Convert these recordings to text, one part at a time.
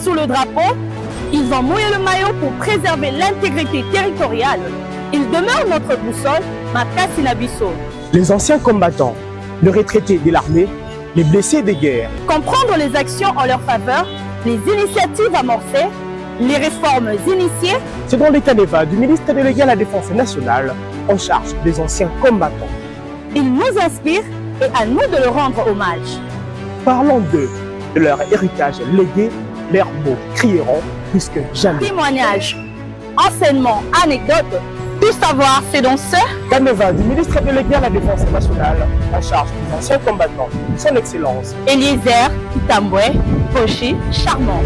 Sous le drapeau, ils ont mouillé le maillot pour préserver l'intégrité territoriale. Ils demeurent notre boussole, Makasi Nabiso. Les anciens combattants, les retraités de l'armée, les blessés de guerre. Comprendre les actions en leur faveur, les initiatives amorcées, les réformes initiées. C'est dans les canevas du ministre délégué à la Défense nationale en charge des anciens combattants. Ils nous inspirent et à nous de leur rendre hommage. Parlons d'eux, de leur héritage légué. Leurs mots crieront plus que jamais. Témoignages, enseignements, anecdotes, tout savoir, c'est donc ce Caneva du ministre délégué à la Défense nationale en charge des anciens combattants, son Excellence Eliezer Itambwe Pochi Charmant.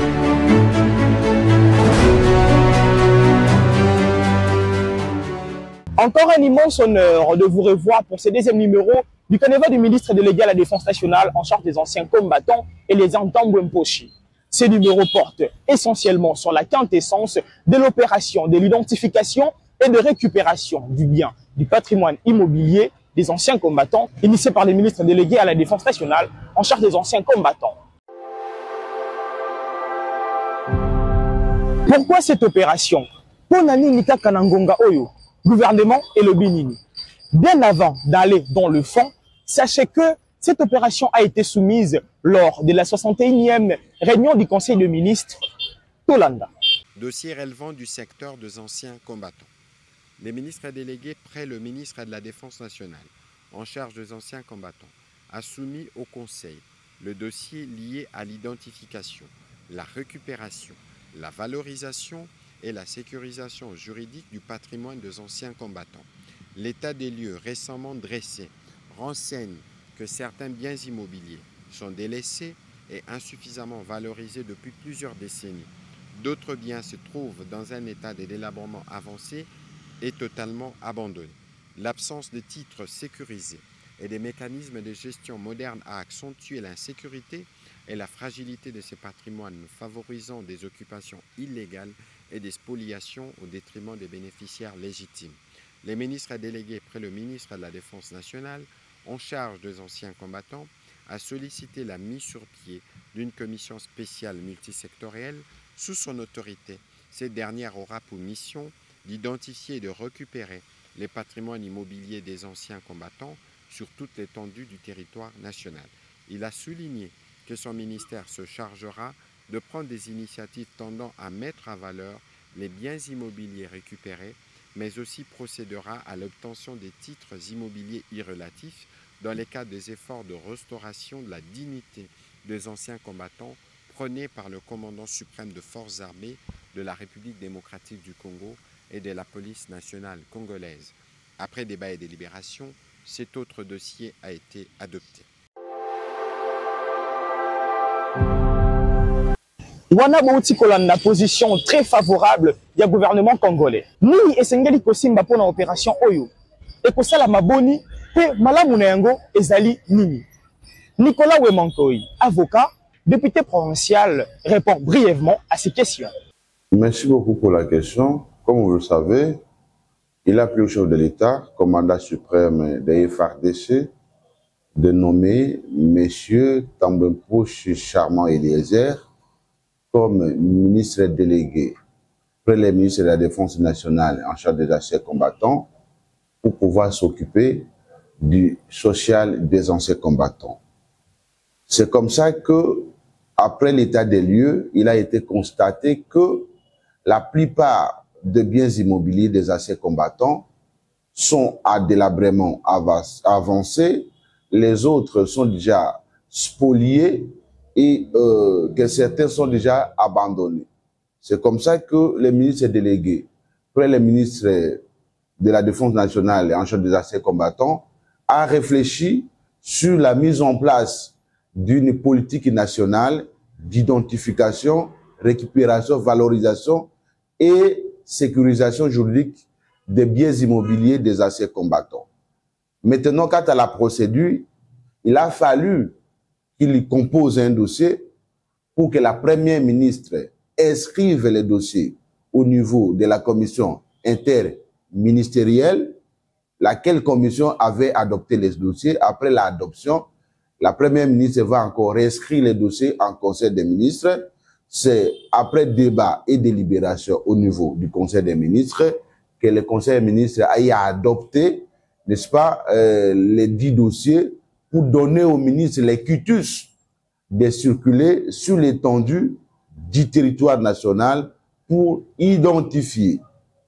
Encore un immense honneur de vous revoir pour ce deuxième numéro du Caneva du ministre délégué à la Défense nationale en charge des anciens combattants et les Itambwe Pochi. Ce numéro porte essentiellement sur la quintessence de l'opération de l'identification et de récupération du bien du patrimoine immobilier des anciens combattants, initiée par le ministre délégué à la Défense nationale en charge des anciens combattants. Pourquoi cette opération? Ponani Nika Kanangonga Oyo, gouvernement et le Bénini. Bien avant d'aller dans le fond, sachez que cette opération a été soumise lors de la 61e réunion du Conseil de ministres Tolanda. Dossier relevant du secteur des anciens combattants. Les ministres délégués près le ministre de la Défense nationale en charge des anciens combattants a soumis au Conseil le dossier lié à l'identification, la récupération, la valorisation et la sécurisation juridique du patrimoine des anciens combattants. L'état des lieux récemment dressé renseigne que certains biens immobiliers sont délaissés et insuffisamment valorisés depuis plusieurs décennies. D'autres biens se trouvent dans un état de délabrement avancé et totalement abandonnés. L'absence de titres sécurisés et des mécanismes de gestion modernes a accentué l'insécurité et la fragilité de ces patrimoines, favorisant des occupations illégales et des spoliations au détriment des bénéficiaires légitimes. Les ministres délégués près le ministre de la Défense nationale en charge des anciens combattants, a sollicité la mise sur pied d'une commission spéciale multisectorielle sous son autorité. Cette dernière aura pour mission d'identifier et de récupérer les patrimoines immobiliers des anciens combattants sur toute l'étendue du territoire national. Il a souligné que son ministère se chargera de prendre des initiatives tendant à mettre en valeur les biens immobiliers récupérés, mais aussi procédera à l'obtention des titres immobiliers irrelatifs dans les cas des efforts de restauration de la dignité des anciens combattants prônés par le commandant suprême de forces armées de la République démocratique du Congo et de la police nationale congolaise. Après débat et délibération, cet autre dossier a été adopté. Wana bauti kolanda position très favorable du gouvernement congolais. Nini esengeli kosimba pona opération oyo. Et kosala maboni pe malamu na yango ezali nini. Nicolas Wemankoy, avocat, député provincial, répond brièvement à ces questions. Merci beaucoup pour la question. Comme vous le savez, il a pris au chef de l'État, commandant suprême des FARDC, de nommer M. Tambempoche Charmant Eliezer comme ministre délégué près le ministre de la Défense nationale en charge des anciens combattants pour pouvoir s'occuper du social des anciens combattants. C'est comme ça que, après l'état des lieux, il a été constaté que la plupart des biens immobiliers des anciens combattants sont à délabrement avancé, les autres sont déjà spoliés et que certains sont déjà abandonnés. C'est comme ça que les ministres délégués, après les ministres de la Défense nationale et en charge des anciens combattants, a réfléchi sur la mise en place d'une politique nationale d'identification, récupération, valorisation et sécurisation juridique des biens immobiliers des anciens combattants. Maintenant, quant à la procédure, il a fallu qu'il compose un dossier pour que la première ministre inscrive les dossiers au niveau de la commission interministérielle, laquelle commission avait adopté les dossiers. Après l'adoption, la première ministre va encore réinscrire les dossiers en conseil des ministres. C'est après débat et délibération au niveau du conseil des ministres que le conseil des ministres a adopté, n'est-ce pas, les 10 dossiers pour donner au ministre les quitus de circuler sur l'étendue du territoire national pour identifier,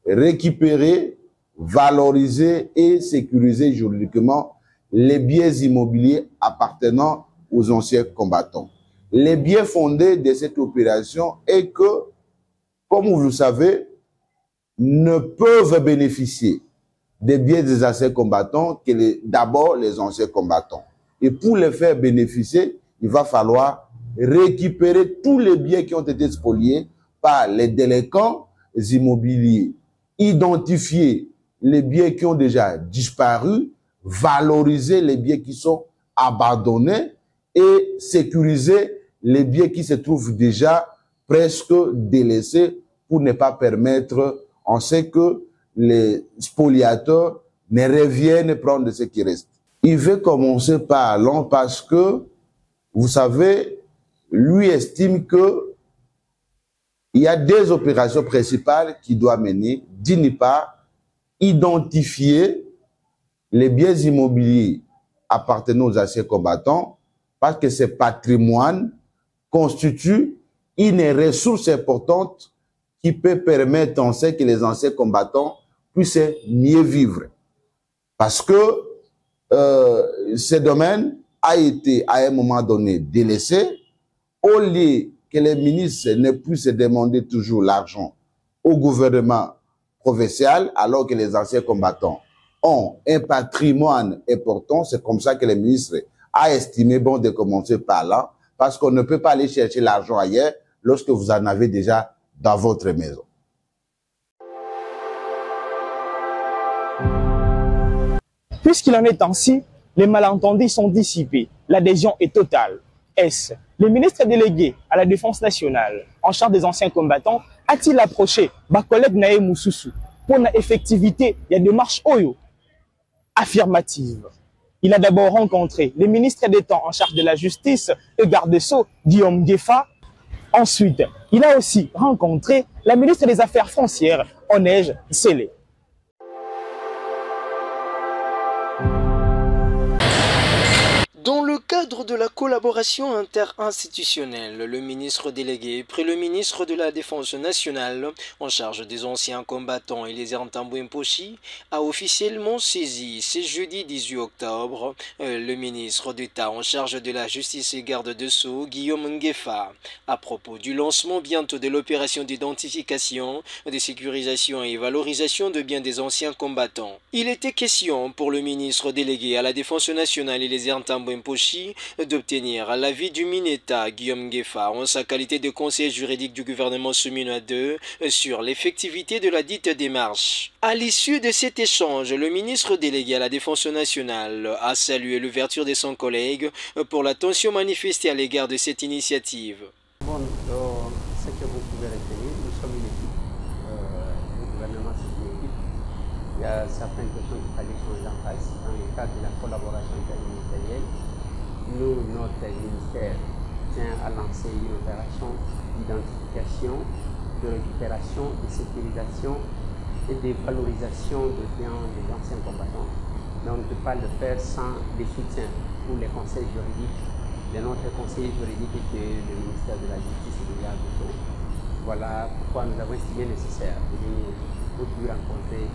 récupérer, valoriser et sécuriser juridiquement les biens immobiliers appartenant aux anciens combattants. Les biens fondés de cette opération est que, comme vous le savez, ne peuvent bénéficier des biens des anciens combattants que d'abord les anciens combattants. Et pour les faire bénéficier, il va falloir récupérer tous les biens qui ont été spoliés par les délinquants immobiliers, identifier les biens qui ont déjà disparu, valoriser les biens qui sont abandonnés et sécuriser les biens qui se trouvent déjà presque délaissés pour ne pas permettre, on sait que les spoliateurs ne reviennent prendre de ce qui reste. Il veut commencer par là parce que, vous savez, lui estime que il y a des opérations principales qu'il doit mener. D'une part, identifier les biens immobiliers appartenant aux anciens combattants parce que ce patrimoine constitue une ressource importante qui peut permettre, on sait, que les anciens combattants puissent mieux vivre. Parce que ce domaine a été à un moment donné délaissé, au lieu que les ministres ne puissent demander toujours l'argent au gouvernement provincial, alors que les anciens combattants ont un patrimoine important. C'est comme ça que les ministres ont estimé bon de commencer par là, parce qu'on ne peut pas aller chercher l'argent ailleurs lorsque vous en avez déjà dans votre maison. Puisqu'il en est ainsi, les malentendus sont dissipés. L'adhésion est totale. Est-ce le ministre délégué à la Défense nationale en charge des anciens combattants a-t-il approché ma collègue Naé Moussoussou pour l'effectivité de la démarche Oyo? Affirmative. Il a d'abord rencontré le ministre d'État en charge de la justice et garde-sceaux Guillaume Ngefa. Ensuite, il a aussi rencontré la ministre des Affaires foncières Onej Sele. Dans le cadre de la collaboration interinstitutionnelle, le ministre délégué près le ministre de la Défense nationale en charge des anciens combattants et les Ntambwe-Mposhi a officiellement saisi ce jeudi 18 octobre le ministre d'État en charge de la justice et garde de Sceaux, Guillaume Ngefa, à propos du lancement bientôt de l'opération d'identification, de sécurisation et valorisation de biens des anciens combattants. Il était question pour le ministre délégué à la Défense nationale et les Ntambwe-Mposhi d'obtenir l'avis du Mineta Guillaume Ngefa en sa qualité de conseiller juridique du gouvernement Souminois II sur l'effectivité de la dite démarche. À l'issue de cet échange, le ministre délégué à la Défense nationale a salué l'ouverture de son collègue pour l'attention manifestée à l'égard de cette initiative. Bon, ce que vous pouvez retenir, nous sommes une équipe, le gouvernement c'est une équipe. Il y a certaines questions qu'il fallait qu'on en fasse dans le cadre de la collaboration interministérielle. Nous, notre ministère tient à lancer une opération d'identification, de récupération, de sécurisation et de valorisation des biens des anciens combattants. Mais on ne peut pas le faire sans les soutiens pour les conseils juridiques de notre conseiller juridique qui est le ministère de la Justice et de la Garde. Voilà pourquoi nous avons estimé nécessaire de venir aujourd'hui rencontrer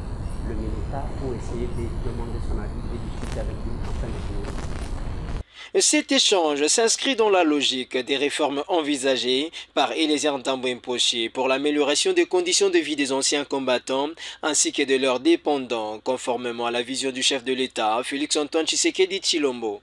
le Mineta pour essayer de demander son avis et discuter avec lui afin de finir. Cet échange s'inscrit dans la logique des réformes envisagées par Eliezer Ntambwe-Mposhi pour l'amélioration des conditions de vie des anciens combattants ainsi que de leurs dépendants, conformément à la vision du chef de l'État, Félix Antoine Tshisekedi Tshilombo.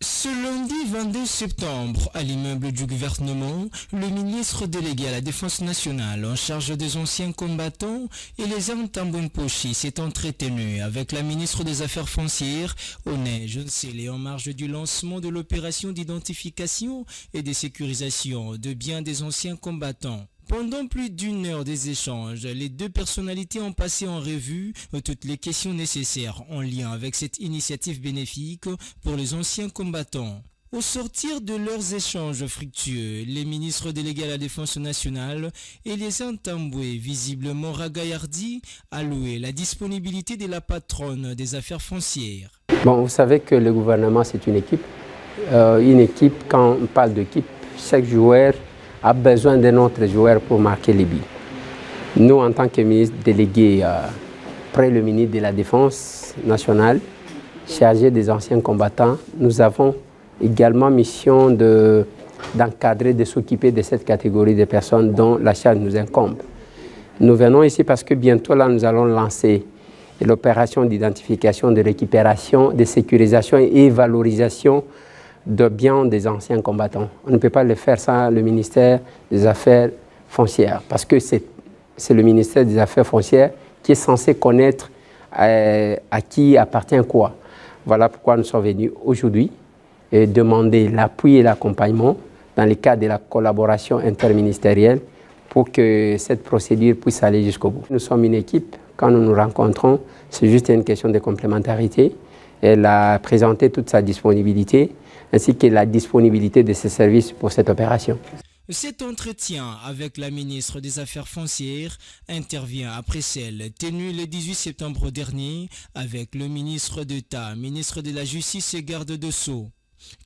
Ce lundi 22 septembre, à l'immeuble du gouvernement, le ministre délégué à la Défense nationale en charge des anciens combattants et les armes Tambwe Mposhi s'est entretenu avec la ministre des Affaires foncières, Oné Jeune-Sélé, en marge du lancement de l'opération d'identification et de sécurisation de biens des anciens combattants. Pendant plus d'une heure des échanges, les deux personnalités ont passé en revue toutes les questions nécessaires en lien avec cette initiative bénéfique pour les anciens combattants. Au sortir de leurs échanges fructueux, les ministres délégués à la Défense nationale et les Tambwe, visiblement ragaillardis, a loué la disponibilité de la patronne des affaires foncières. Bon, vous savez que le gouvernement, c'est une équipe. Quand on parle d'équipe, chaque joueur a besoin d'un autre joueur pour marquer les buts. Nous, en tant que ministre délégué près le ministre de la Défense nationale, chargé des anciens combattants, nous avons également mission d'encadrer, de s'occuper de cette catégorie de personnes dont la charge nous incombe. Nous venons ici parce que bientôt là, nous allons lancer l'opération d'identification, de récupération, de sécurisation et valorisation de biens des anciens combattants. On ne peut pas le faire sans le ministère des Affaires foncières, parce que c'est le ministère des Affaires foncières qui est censé connaître à qui appartient quoi. Voilà pourquoi nous sommes venus aujourd'hui et demander l'appui et l'accompagnement dans le cadre de la collaboration interministérielle pour que cette procédure puisse aller jusqu'au bout. Nous sommes une équipe, quand nous nous rencontrons, c'est juste une question de complémentarité. Elle a présenté toute sa disponibilité, ainsi que la disponibilité de ses services pour cette opération. Cet entretien avec la ministre des Affaires foncières intervient après celle tenue le 18 septembre dernier avec le ministre d'État, ministre de la Justice et garde de Sceaux.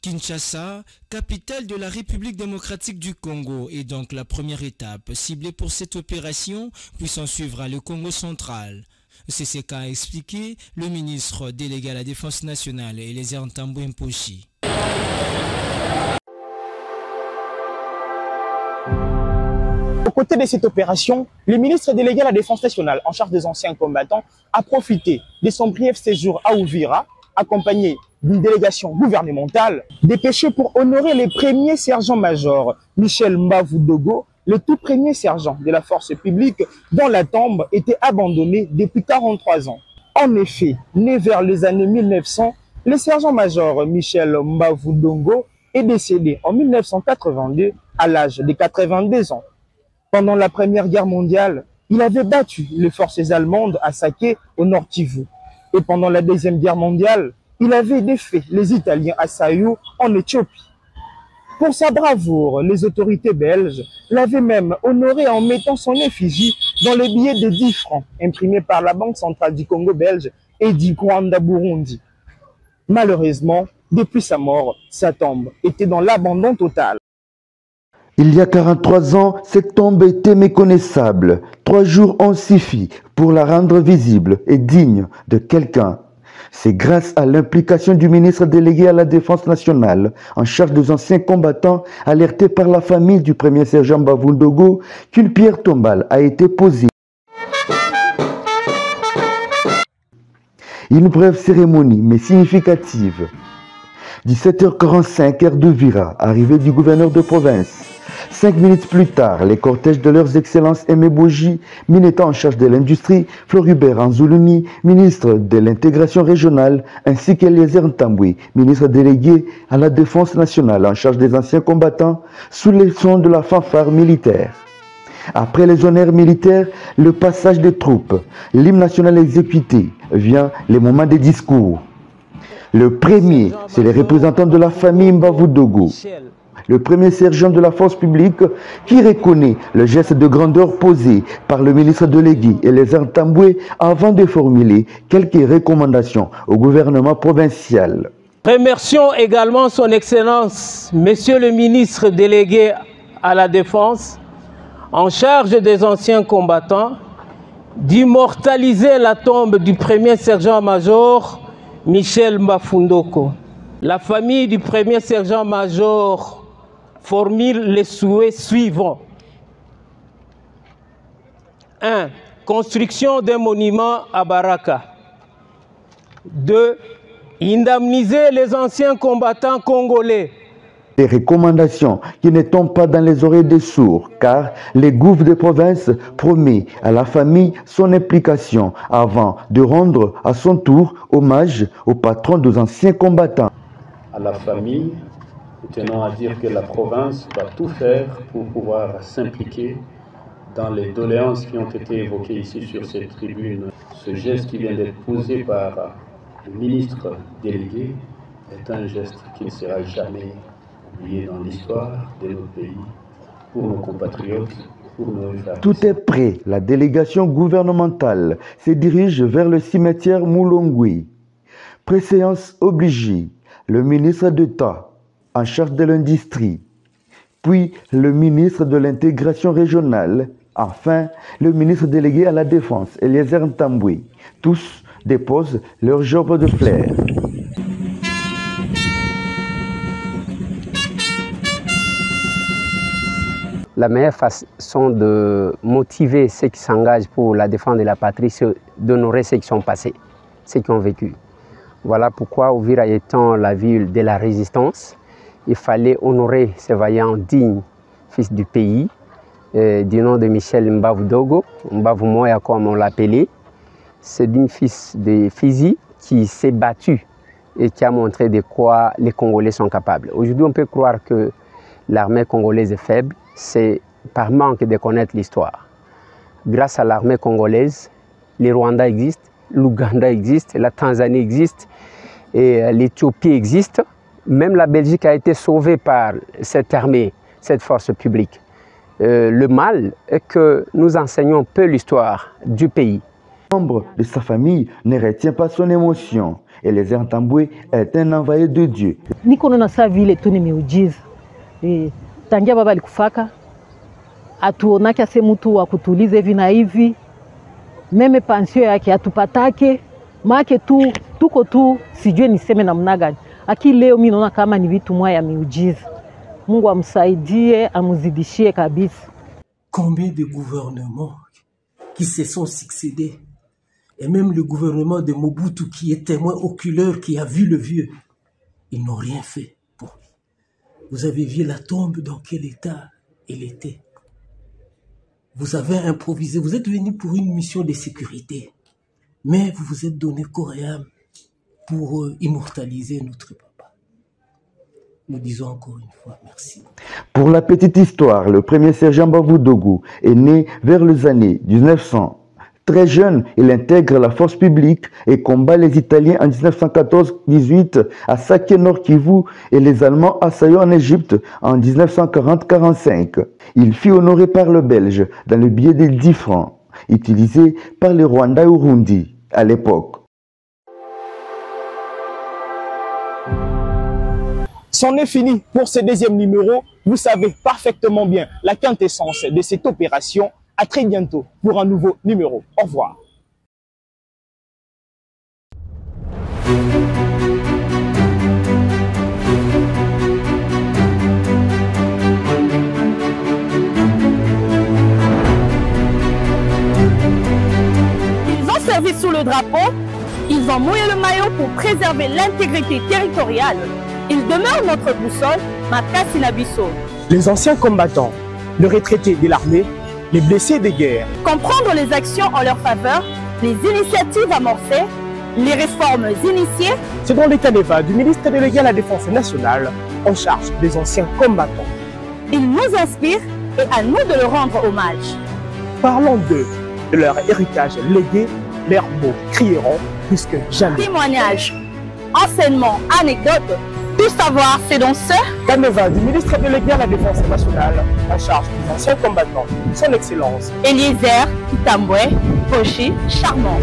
Kinshasa, capitale de la République démocratique du Congo, est donc la première étape ciblée pour cette opération, puis s'en suivra le Congo central. C'est ce qu'a expliqué le ministre délégué à la Défense nationale et les armes Tambwe Mposhi. Aux côtés de cette opération, le ministre délégué à la Défense nationale en charge des anciens combattants a profité de son brief séjour à Uvira, accompagné d'une délégation gouvernementale, dépêché pour honorer les premiers sergents-majors Michel Mbavu Dogo, le tout premier sergent de la force publique dont la tombe était abandonnée depuis 43 ans. En effet, né vers les années 1900, le sergent-major Michel Mbavu Dogo est décédé en 1982 à l'âge de 82 ans. Pendant la Première Guerre mondiale, il avait battu les forces allemandes à Sake au Nord Kivu. Et pendant la Deuxième Guerre mondiale, il avait défait les Italiens à Sayou en Éthiopie. Pour sa bravoure, les autorités belges l'avaient même honoré en mettant son effigie dans les billets de 10 francs imprimés par la Banque centrale du Congo belge et du Rwanda Burundi. Malheureusement, depuis sa mort, sa tombe était dans l'abandon total. Il y a 43 ans, cette tombe était méconnaissable. 3 jours ont suffi pour la rendre visible et digne de quelqu'un. C'est grâce à l'implication du ministre délégué à la Défense nationale en charge des anciens combattants alertés par la famille du premier sergent Mbavu Dogo qu'une pierre tombale a été posée. Une brève cérémonie mais significative. 17h45, heure d'Uvira, arrivée du gouverneur de province. 5 minutes plus tard, les cortèges de leurs excellences Aimé Boji, ministre en charge de l'industrie, Floribert Anzoulouni, ministre de l'intégration régionale, ainsi qu'Eliezer Ntambwe, ministre délégué à la Défense nationale en charge des anciens combattants, sous les sons de la fanfare militaire. Après les honneurs militaires, le passage des troupes, l'hymne national exécuté, vient le moment des discours. Le premier, c'est les représentants de la famille Mbavu Dogo. Le premier sergent de la force publique qui reconnaît le geste de grandeur posé par le ministre délégué et les Ntambwe avant de formuler quelques recommandations au gouvernement provincial. Remercions également son Excellence, Monsieur le ministre délégué à la Défense, en charge des anciens combattants, d'immortaliser la tombe du premier sergent-major Michel Mbavu Dogo. La famille du premier sergent-major formule les souhaits suivants. 1. Construction d'un monument à Baraka. 2. Indemniser les anciens combattants congolais Des recommandations qui ne tombent pas dans les oreilles des sourds, car les gouvernements de province promet à la famille son implication avant de rendre à son tour hommage au patron des anciens combattants. À la famille, nous tenons à dire que la province va tout faire pour pouvoir s'impliquer dans les doléances qui ont été évoquées ici sur cette tribune. Ce geste qui vient d'être posé par le ministre délégué est un geste qui ne sera jamais oublié dans l'histoire de notre pays, pour nos compatriotes, pour nos frères. Tout est prêt. La délégation gouvernementale se dirige vers le cimetière Moulongui. Préséance obligée, le ministre d'État en charge de l'industrie, puis le ministre de l'intégration régionale, enfin le ministre délégué à la défense, Eliezer Ntambwe. Tous déposent leur gerbes de fleurs. La meilleure façon de motiver ceux qui s'engagent pour la défense de la patrie, c'est d'honorer ceux qui sont passés, ceux qui ont vécu. Voilà pourquoi Uvira étant la ville de la résistance, il fallait honorer ces vaillants dignes fils du pays, du nom de Michel Mbavu-Dogo, Mbavu-Moya comme on l'appelait. C'est digne fils de Fizi qui s'est battu et qui a montré de quoi les Congolais sont capables. Aujourd'hui, on peut croire que l'armée congolaise est faible, c'est par manque de connaître l'histoire. Grâce à l'armée congolaise, le Rwanda existe, l'Ouganda existe, la Tanzanie existe, et l'Éthiopie existe. Même la Belgique a été sauvée par cette armée, cette force publique. Le mal est que nous enseignons peu l'histoire du pays. Un membre de sa famille ne retient pas son émotion. Eliezer Ntambwe est un envoyé de Dieu. Tangia baba alikufaka atuonake ase mtu wa kutuliza hivi na hivi, meme pansio yake atupatake make tu tuko tu sijue niseme namna gani. Aki leo mimi naona kama ni vitu moja ya miujiza. Mungu amsaidie, amuzidishie kabisa. Combien de gouvernements qui se sont succédés, et même le gouvernement de Mobutu qui est témoin oculaire, qui a vu le vieux, ils n'ont rien fait. Vous avez vu la tombe dans quel état elle était. Vous avez improvisé, vous êtes venu pour une mission de sécurité, mais vous vous êtes donné corps et âme pour immortaliser notre papa. Nous disons encore une fois merci. Pour la petite histoire, le premier sergent Mbavu-Dogo est né vers les années 1900. Très jeune, il intègre la force publique et combat les Italiens en 1914-18 à Saké Nord Kivu et les Allemands assaillants en Égypte en 1940-45. Il fut honoré par le Belge dans le billet de 10 francs, utilisé par les Rwandais et Urundi à l'époque. C'en est fini pour ce deuxième numéro. Vous savez parfaitement bien la quintessence de cette opération. À très bientôt pour un nouveau numéro. Au revoir. Ils ont servi sous le drapeau, ils ont mouillé le maillot pour préserver l'intégrité territoriale. Ils demeurent notre boussole, Makasi na biso. Les anciens combattants, les retraités de l'armée, les blessés de guerre. Comprendre les actions en leur faveur, les initiatives amorcées, les réformes initiées. C'est dans l'état des du ministre délégué à la Défense nationale en charge des anciens combattants. Ils nous inspirent et à nous de leur rendre hommage. Parlons d'eux, de leur héritage légué, leurs mots crieront plus que jamais. Témoignages, enseignements, anecdotes, tout savoir, c'est donc ça. Caneva du ministre délégué à la Défense nationale en charge des anciens combattants, son excellence Eliezer Ntambwe Poshi Charmant.